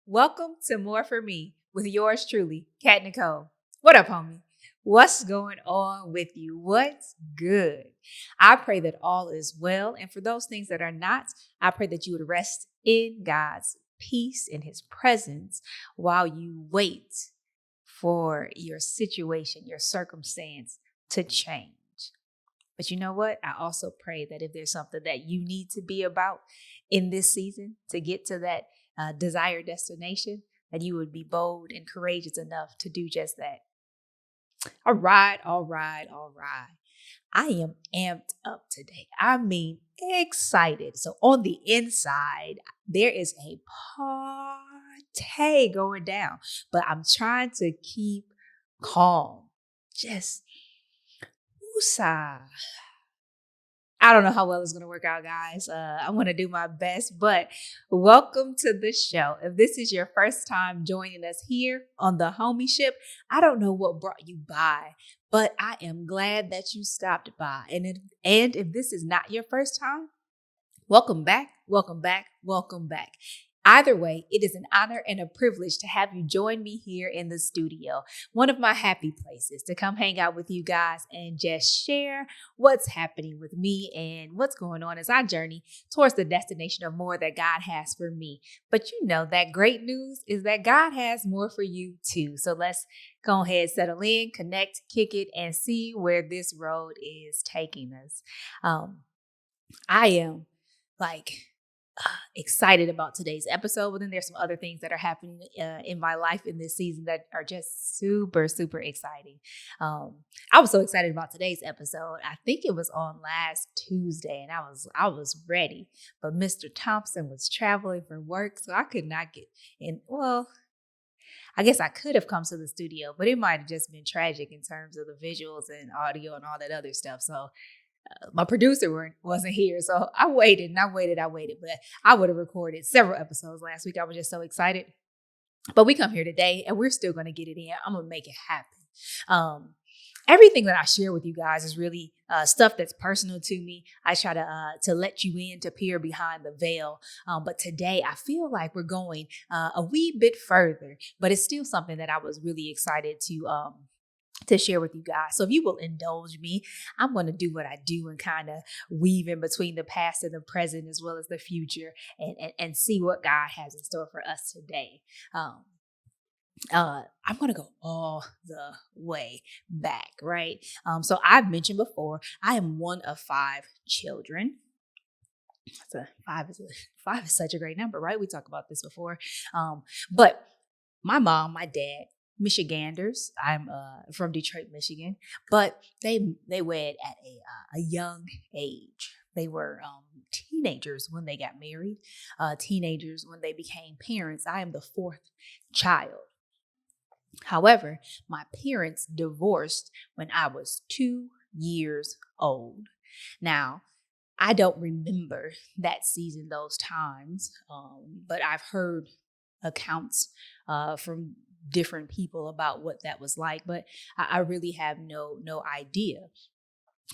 Welcome to More For Me with yours truly, Kat Necole. What up, homie? What's going on with you? What's good? I pray that all is well. And for those things that are not, I pray that you would rest in God's peace, in his presence, while you wait for your situation, your circumstance to change. But you know what? I also pray that if there's something that you need to be about in this season to get to that desired destination, that you would be bold and courageous enough to do just that. All right, all right, all right. I am amped up today. I mean, excited. So on the inside, there is a party going down, but I'm trying to keep calm. Just woosah. I don't know how well it's going to work out, guys. I'm going to do my best, but welcome to the show. If this is your first time joining us here on the Homieship, I don't know what brought you by, but I am glad that you stopped by. And if this is not your first time, welcome back, welcome back, welcome back. Either way, it is an honor and a privilege to have you join me here in the studio, one of my happy places to come hang out with you guys and just share what's happening with me and what's going on as I journey towards the destination of more that God has for me. But you know, that great news is that God has more for you too. So let's go ahead, settle in, connect, kick it, and see where this road is taking us. I am excited about today's episode, but then there's some other things that are happening in my life in this season that are just super, super exciting. I was so excited about today's episode. I think it was on last Tuesday, and I was ready, but Mr. Thompson was traveling for work, so I could not get in. Well, I guess I could have come to the studio, but it might have just been tragic in terms of the visuals and audio and all that other stuff. So my producer wasn't here. So I waited and I waited, but I would have recorded several episodes last week. I was just so excited. But we come here today and we're still going to get it in. I'm going to make it happen. Everything that I share with you guys is really stuff that's personal to me. I try to let you in, to peer behind the veil. But today I feel like we're going a wee bit further, but it's still something that I was really excited to share with you guys. So if you will indulge me, I'm going to do what I do and kind of weave in between the past and the present as well as the future and see what God has in store for us today. I'm going to go all the way back, right? So I've mentioned before, I am one of 5 children. Five is such a great number, right? We talked about this before. But my mom, my dad, Michiganders. I'm from Detroit, Michigan, but they wed at a young age. They were teenagers when they got married, teenagers when they became parents. I am the 4th child. However, my parents divorced when I was 2 years old. Now, I don't remember that season, those times, but I've heard accounts from different people about what that was like, but I really have no idea.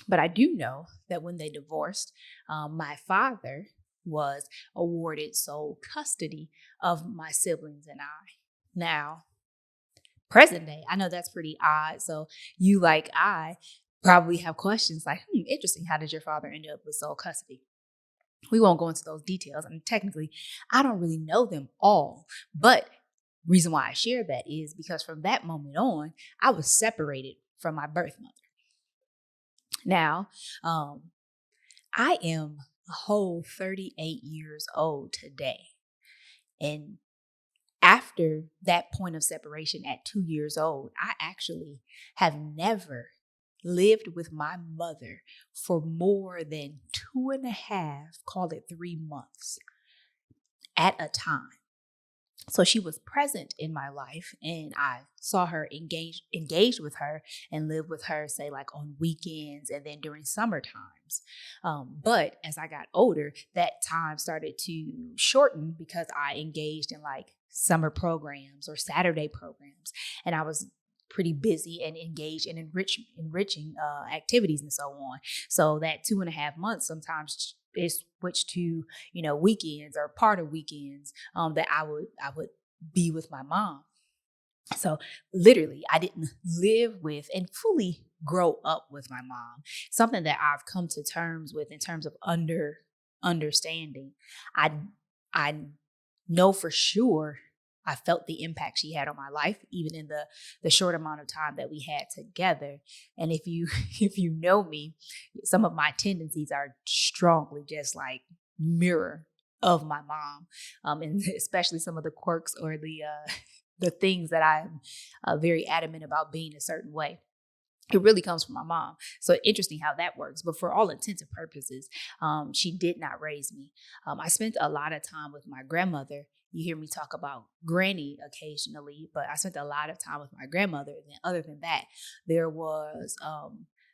But I do know that when they divorced, my father was awarded sole custody of my siblings and I. Now, present day, I know that's pretty odd. So you, like I, probably have questions like, interesting, how did your father end up with sole custody? We won't go into those details. I mean, technically, I don't really know them all, but reason why I share that is because from that moment on, I was separated from my birth mother. Now, I am a whole 38 years old today. And after that point of separation at 2 years old, I actually have never lived with my mother for more than 2.5, call it 3 months at a time. So she was present in my life and I saw her engaged with her and live with her, say like on weekends and then during summer times. But as I got older, that time started to shorten because I engaged in like summer programs or Saturday programs. And I was pretty busy and engaged in enriching activities and so on. So that 2.5 months sometimes is switched to, weekends or part of weekends that I would be with my mom. So literally, I didn't live with and fully grow up with my mom. Something that I've come to terms with in terms of understanding. I I know for sure I felt the impact she had on my life, even in the short amount of time that we had together. And if you if you know me, some of my tendencies are strongly just like mirror of my mom, and especially some of the quirks or the things that I'm very adamant about being a certain way. It really comes from my mom. So interesting how that works. But for all intents and purposes, she did not raise me. I spent a lot of time with my grandmother. You hear me talk about granny occasionally, but I spent a lot of time with my grandmother. And other than that, there was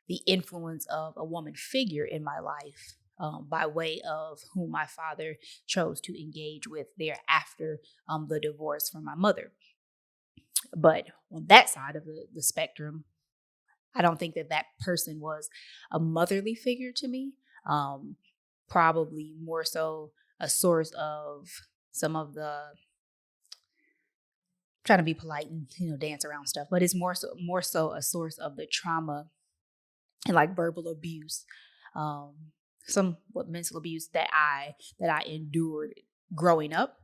the influence of a woman figure in my life, by way of whom my father chose to engage with thereafter the divorce from my mother. But on that side of the spectrum, I don't think that that person was a motherly figure to me. Um, Probably more so a source of some of the, trying to be polite and dance around stuff, but it's more so a source of the trauma and like verbal abuse, um, somewhat mental abuse that I endured growing up.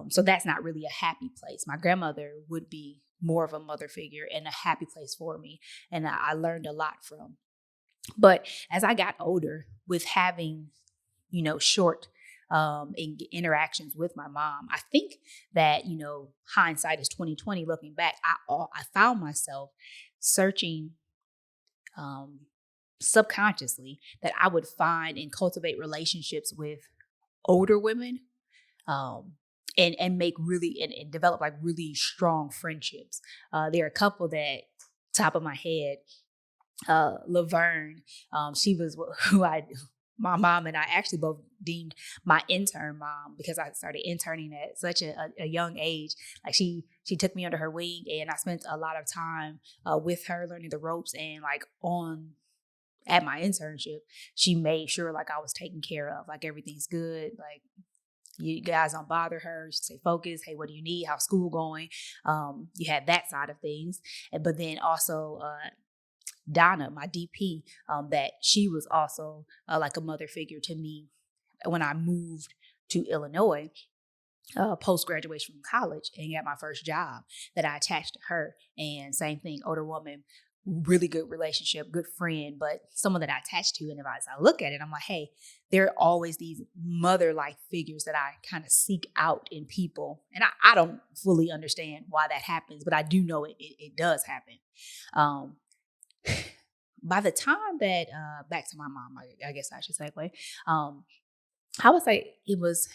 So that's not really a happy place. My grandmother would be more of a mother figure and a happy place for me, and I learned a lot from. But as I got older, with having short interactions with my mom, I think that hindsight is 2020. Looking back, I found myself searching um, subconsciously that I would find and cultivate relationships with older women, um, and make really and develop like really strong friendships. There are a couple that top of my head, Laverne, she was who my mom and I actually both deemed my intern mom, because I started interning at such a young age. Like she took me under her wing, and I spent a lot of time with her learning the ropes, and like on at my internship, she made sure like I was taken care of, like everything's good, like you guys don't bother her. She say focus. Hey, what do you need? How's school going? You had that side of things, but then also Donna, my DP, that she was also like a mother figure to me when I moved to Illinois post graduation from college and got my first job, that I attached to her. And same thing, older woman, really good relationship, good friend, but someone that I attached to. And as I look at it, I'm like, hey, there are always these mother-like figures that I kind of seek out in people. And I don't fully understand why that happens, but I do know it does happen. Um, by the time that, back to my mom, I guess I should segue, I would say it was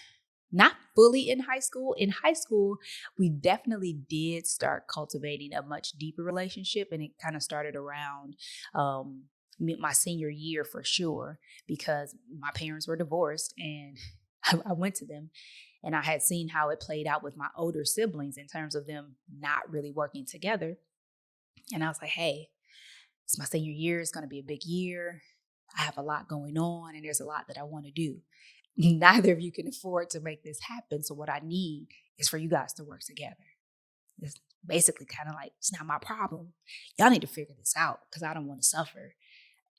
not fully in high school. In high school, we definitely did start cultivating a much deeper relationship, and it kind of started around my senior year for sure, because my parents were divorced, and I went to them, and I had seen how it played out with my older siblings in terms of them not really working together. And I was like, hey, it's my senior year. It's going to be a big year. I have a lot going on, and there's a lot that I want to do. Neither of you can afford to make this happen. So what I need is for you guys to work together. It's basically kind of like, it's not my problem. Y'all need to figure this out, because I don't want to suffer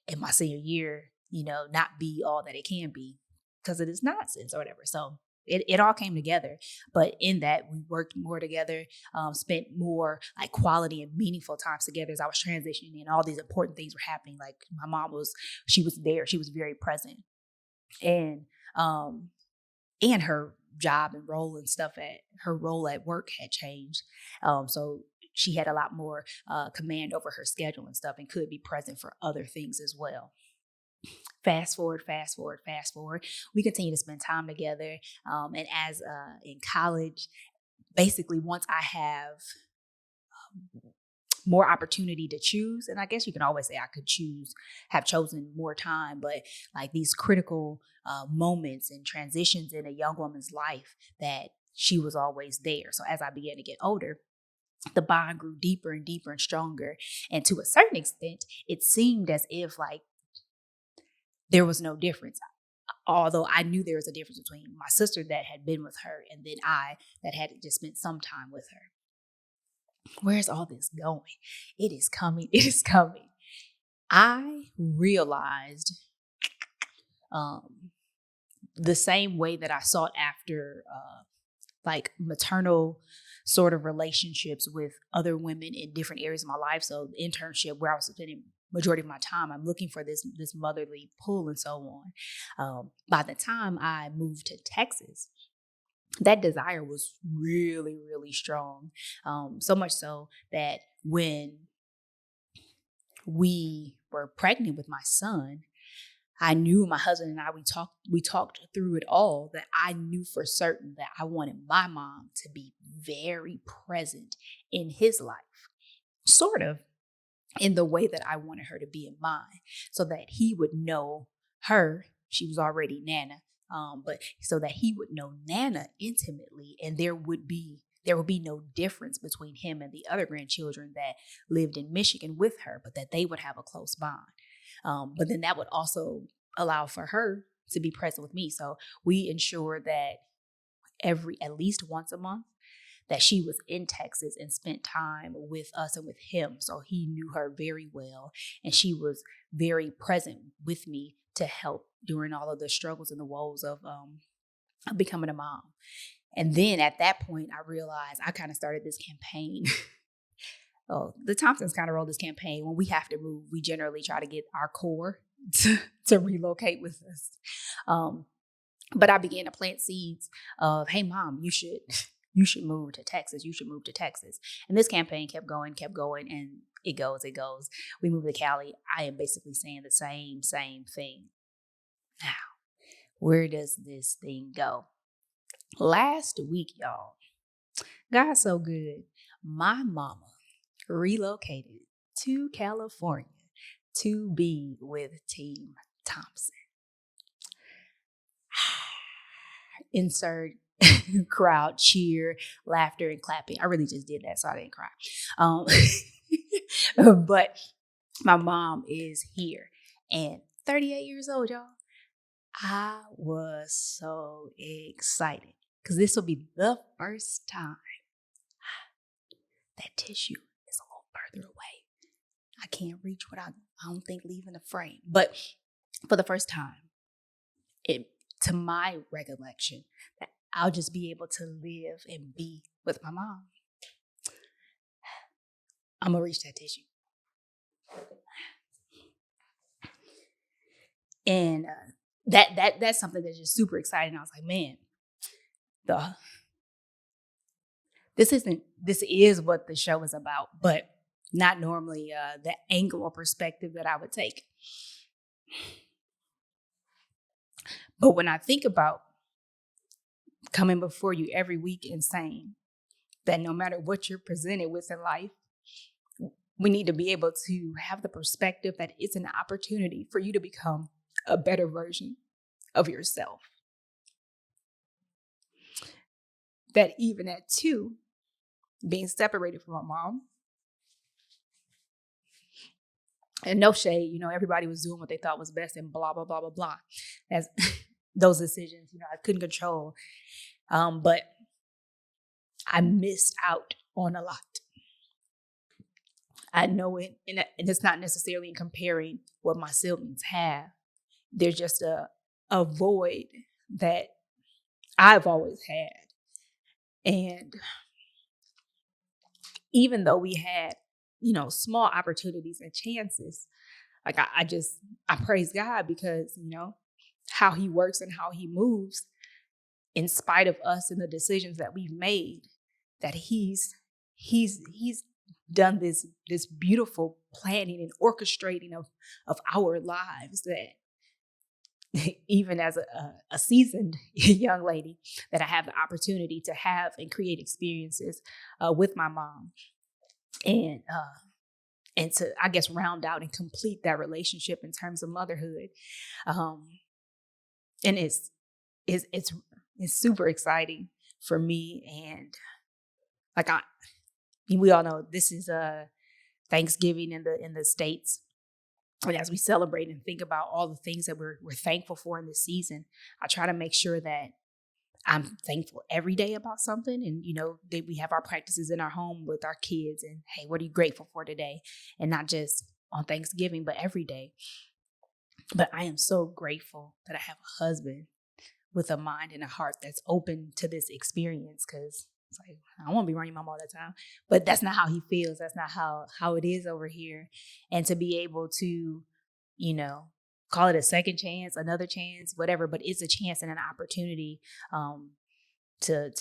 in my senior year, not be all that it can be, because it is nonsense or whatever. So it all came together. But in that, we worked more together, spent more like quality and meaningful times together as I was transitioning, and all these important things were happening. Like my mom she was there. She was very present. And um and her job and role and stuff at her role at work had changed, so she had a lot more command over her schedule and stuff, and could be present for other things as well. Fast forward, fast forward, fast forward, we continue to spend time together, and as in college, basically once I have more opportunity to choose. And I guess you can always say I could have chosen more time, but like these critical moments and transitions in a young woman's life, that she was always there. So as I began to get older, the bond grew deeper and deeper and stronger. And to a certain extent, it seemed as if like there was no difference. although I knew there was a difference between my sister that had been with her and then I that had just spent some time with her. Where's all this going? It is coming. It is coming. I realized the same way that I sought after like maternal sort of relationships with other women in different areas of my life. So the internship where I was spending majority of my time, I'm looking for this motherly pull and so on. By the time I moved to Texas, that desire was really, really strong. So much so that when we were pregnant with my son, I knew my husband and I, we talked through it all, that I knew for certain that I wanted my mom to be very present in his life, sort of in the way that I wanted her to be in mine, so that he would know her. She was already Nana, but so that he would know Nana intimately, and there would be no difference between him and the other grandchildren that lived in Michigan with her, but that they would have a close bond. But then that would also allow for her to be present with me. So we ensured that at least once a month, that she was in Texas and spent time with us and with him. So he knew her very well, and she was very present with me to help during all of the struggles and the woes of becoming a mom. And then at that point, I realized I kind of started this campaign. The Thompsons kind of roll this campaign. When we have to move, we generally try to get our core to relocate with us. But I began to plant seeds of, hey, Mom, you should move to Texas. You should move to Texas. And this campaign kept going, and it goes. We moved to Cali. I am basically saying the same thing. Now, where does this thing go? Last week, y'all, God's so good. My mama relocated to California to be with Team Thompson. Insert crowd cheer, laughter, and clapping. I really just did that, so I didn't cry. But my mom is here, and 38 years old, y'all. I was so excited because this will be the first time that tissue is a little further away. I can't reach what I don't think leaving the frame. But for the first time, to my recollection, that I'll just be able to live and be with my mom. I'm going to reach that tissue. And that's something that's just super exciting. I was like, man, this is what the show is about, but not normally the angle or perspective that I would take. But when I think about coming before you every week and saying that no matter what you're presented with in life, we need to be able to have the perspective that it's an opportunity for you to become a better version of yourself. That even at 2, being separated from my mom, and no shade, everybody was doing what they thought was best and blah, blah, blah, blah, blah. As those decisions, I couldn't control. But I missed out on a lot. I know it, and it's not necessarily in comparing what my siblings have. There's just a void that I've always had. And even though we had, small opportunities and chances, like I praise God because, how he works and how he moves in spite of us and the decisions that we've made, that he's done this beautiful planning and orchestrating of our lives, that even as a seasoned young lady, that I have the opportunity to have and create experiences with my mom, and to, I guess, round out and complete that relationship in terms of motherhood. And it's super exciting for me. And like we all know this is Thanksgiving in the States. And as we celebrate and think about all the things that we're thankful for in this season, I try to make sure that I'm thankful every day about something. And, that we have our practices in our home with our kids. And hey, what are you grateful for today? And not just on Thanksgiving, but every day. But I am so grateful that I have a husband with a mind and a heart that's open to this experience, because it's like, I won't be running mom all the time, but that's not how he feels. That's not how it is over here. And to be able to, you know, call it a second chance, another chance, whatever, but it's a chance and an opportunity to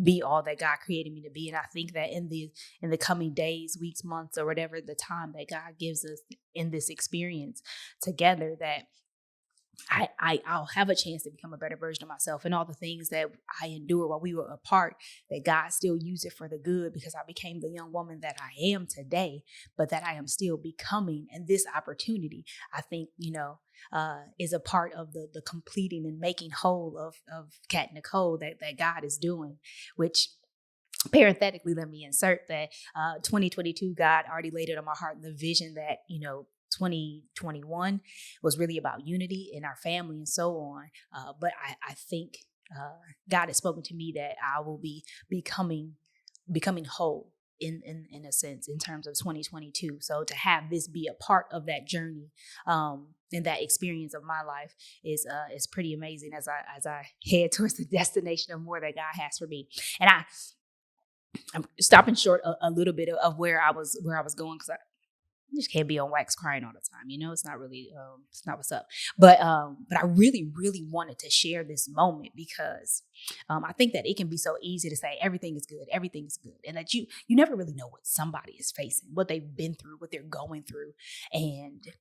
be all that God created me to be. And I think that in the coming days, weeks, months, or whatever the time that God gives us in this experience together, that I'll have a chance to become a better version of myself, and all the things that I endured while we were apart, that God still used it for the good, because I became the young woman that I am today, but that I am still becoming. And this opportunity, I think, is a part of the completing and making whole of Kat Necole that God is doing, which parenthetically, let me insert that 2022, God already laid it on my heart, and the vision that, 2021 was really about unity in our family and so on. But I think God has spoken to me that I will be becoming whole in a sense in terms of 2022. So to have this be a part of that journey and that experience of my life is pretty amazing as I head towards the destination of more that God has for me. And I'm stopping short a little bit of where I was going, because I just can't be on wax crying all the time. It's not really, it's not what's up. But I really, really wanted to share this moment, because I think that it can be so easy to say everything is good, and that you never really know what somebody is facing, what they've been through, what they're going through, and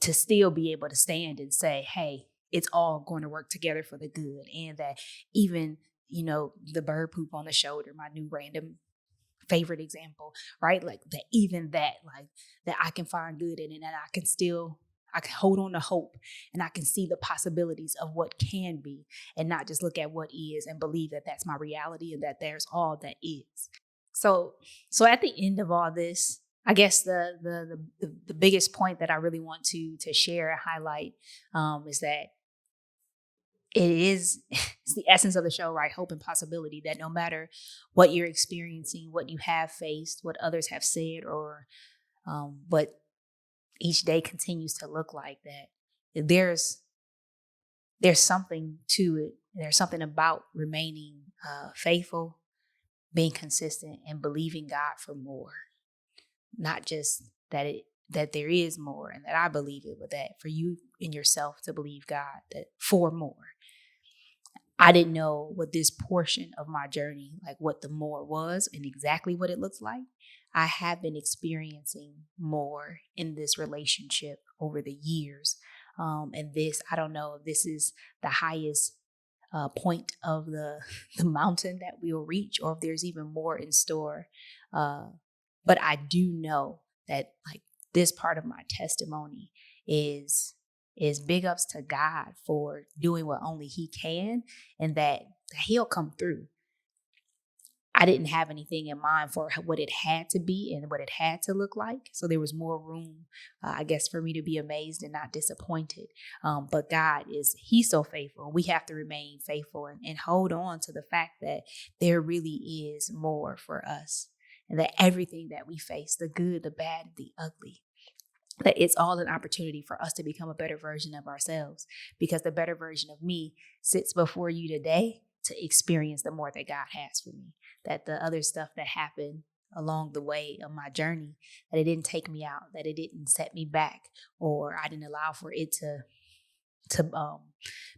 to still be able to stand and say, hey, it's all going to work together for the good. And that even, the bird poop on the shoulder, my new random favorite example, right? Like that, even that, like that I can find good in it, and I can hold on to hope, and I can see the possibilities of what can be, and not just look at what is and believe that that's my reality and that there's all that is. So at the end of all this, I guess the biggest point that I really want to share and highlight is that it's the essence of the show, right? Hope and possibility, that no matter what you're experiencing, what you have faced, what others have said, or what each day continues to look like, that there's something to it. There's something about remaining faithful, being consistent, and believing God for more. Not just that there is more and that I believe it, but that for you in yourself to believe God that for more. I didn't know what this portion of my journey, like what the more was and exactly what it looks like. I have been experiencing more in this relationship over the years. And this, I don't know if this is the highest point of the mountain that we will reach, or if there's even more in store. But I do know that, like, this part of my testimony is big ups to God for doing what only He can, and that He'll come through. I didn't have anything in mind for what it had to be and what it had to look like. So there was more room, I guess, for me to be amazed and not disappointed. But God He's so faithful. We have to remain faithful and hold on to the fact that there really is more for us. And that everything that we face, the good, the bad, the ugly, that it's all an opportunity for us to become a better version of ourselves, because the better version of me sits before you today to experience the more that God has for me. That the other stuff that happened along the way of my journey, that it didn't take me out, that it didn't set me back, or I didn't allow for it to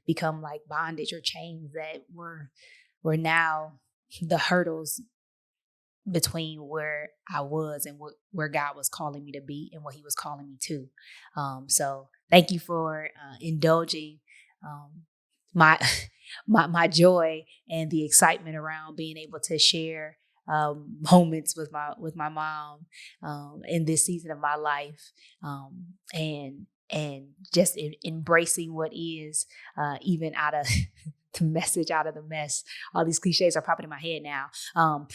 become like bondage or chains that were now the hurdles between where I was and where God was calling me to be and what He was calling me to. So thank you for indulging my my joy and the excitement around being able to share moments with my mom in this season of my life, and just embracing what is, even out of the message out of the mess. All these cliches are popping in my head now.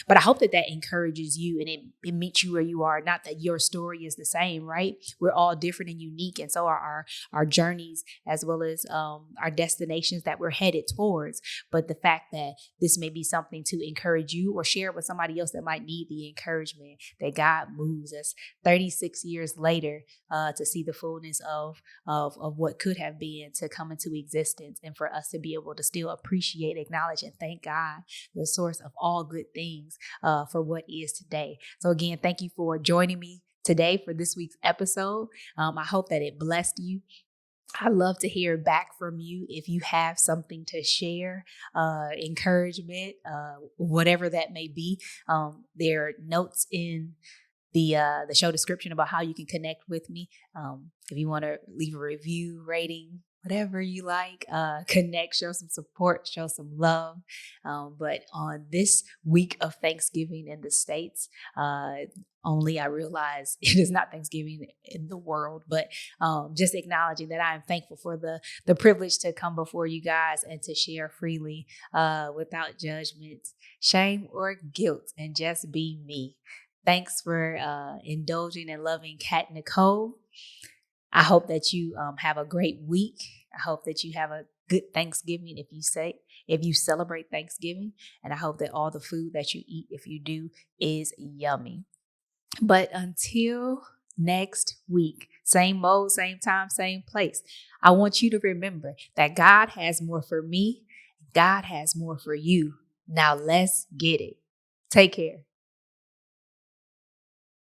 But I hope that encourages you and it meets you where you are. Not that your story is the same, right? We're all different and unique. And so are our journeys as well as our destinations that we're headed towards. But the fact that this may be something to encourage you or share with somebody else that might need the encouragement that God moves us 36 years later to see the fullness of what could have been to come into existence, and for us to be able to still appreciate, acknowledge, and thank God, the source of all good things, for what is today. So again, thank you for joining me today for this week's episode. I hope that it blessed you. I love to hear back from you if you have something to share, encouragement, whatever that may be. There are notes in the show description about how you can connect with me. If you want to leave a review, rating, whatever you like, connect, show some support, show some love. But on this week of Thanksgiving in the States, only I realize it is not Thanksgiving in the world, but just acknowledging that I am thankful for the privilege to come before you guys and to share freely without judgment, shame, or guilt, and just be me. Thanks for indulging and loving Kat Necole. I hope that you have a great week. I hope that you have a good Thanksgiving if you celebrate Thanksgiving. And I hope that all the food that you eat, if you do, is yummy. But until next week, same mode, same time, same place, I want you to remember that God has more for me. God has more for you. Now let's get it. Take care.